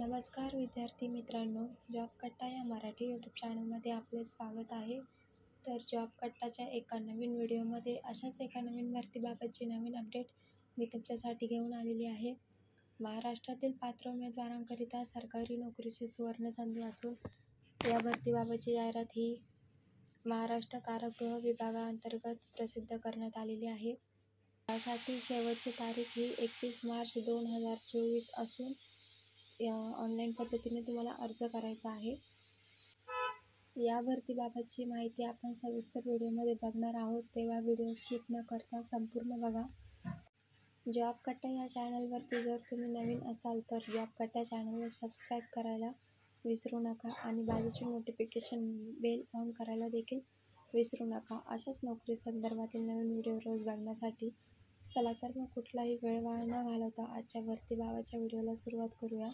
नमस्कार विद्यार्थी मित्रांनो, जॉब कट्टा या मराठी यूट्यूब चॅनलमध्ये आपले स्वागत आहे. तर जॉब कट्टाच्या एका नवीन व्हिडिओमध्ये अशाच एका नवीन भरतीबाबतची नवीन अपडेट मी तुमच्यासाठी घेऊन आलेली आहे. महाराष्ट्रातील पात्र उमेदवारांकरिता सरकारी नोकरीची सुवर्ण संधी असून या भरतीबाबतची जाहिरात ही महाराष्ट्र कारागृह विभागाअंतर्गत प्रसिद्ध करण्यात आलेली आहे. त्यासाठी शेवटची तारीख ही 31 मार्च 2024 असून या ऑनलाईन पद्धतीने तुम्हाला अर्ज करायचा आहे. या भरतीबाबतची माहिती आपण सविस्तर व्हिडिओमध्ये बघणार आहोत, तेव्हा व्हिडिओ स्किप न करता संपूर्ण बघा. जॉब कट्टा या चॅनलवरती जर तुम्ही नवीन असाल तर जॉब कट्टा चॅनलला सबस्क्राईब करायला विसरू नका आणि बाजूची नोटिफिकेशन बेल ऑन करायला देखील विसरू नका. अशाच नोकरी संदर्भातील नवीन व्हिडिओ रोज बघण्यासाठी. चला तर मग कुठलाही वेळ वाया न घालवता आजच्या भरतीबाबतच्या व्हिडिओला सुरुवात करूया.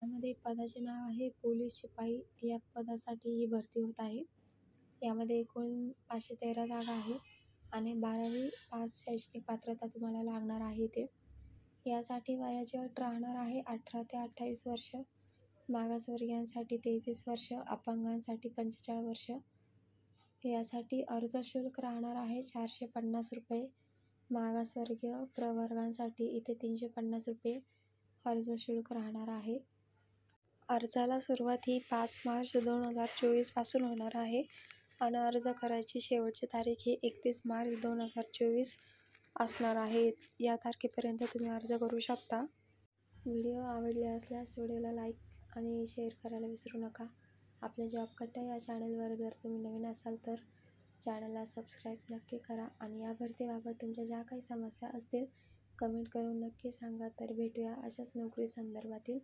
यामध्ये पदाचे नाव आहे पोलीस शिपाई. या पदासाठी ही भरती होत आहे. यामध्ये एकूण 513 जागा आहे आणि 12वी पास शैक्षणिक पात्रता तुम्हाला लागणार आहे. यासाठी वयाची अट राहणार आहे 18 ते 28 वर्ष. मागासवर्गीयांसाठी 33 वर्ष, अपंगांसाठी 45 वर्ष. यासाठी अर्ज शुल्क राहणार आहे 450 रुपये. मागासवर्गीय प्रवर्गांसाठी इथे 350 रुपये अर्ज शुल्क राहणार आहे. अर्जाला सुरुवात ही 5 मार्च 2024 पासून होणार आहे आणि अर्ज करायची शेवटची तारीख ही 31 मार्च 2024 असणार आहे. या तारखेपर्यंत तुम्ही अर्ज करू शकता. व्हिडिओ आवडले असल्यास व्हिडिओला लाईक आणि शेअर करायला विसरू नका. आपल्या जॉब कट्टा या चॅनलवर जर तुम्ही नवीन असाल तर चॅनलला सबस्क्राईब नक्की करा आणि या भरतीबाबत तुमच्या ज्या काही समस्या असतील कमेंट करून नक्की सांगा. तर भेटूया अशाच नोकरी संदर्भातील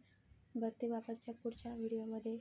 भरतीबाबतच्या पुढच्या व्हिडिओमध्ये.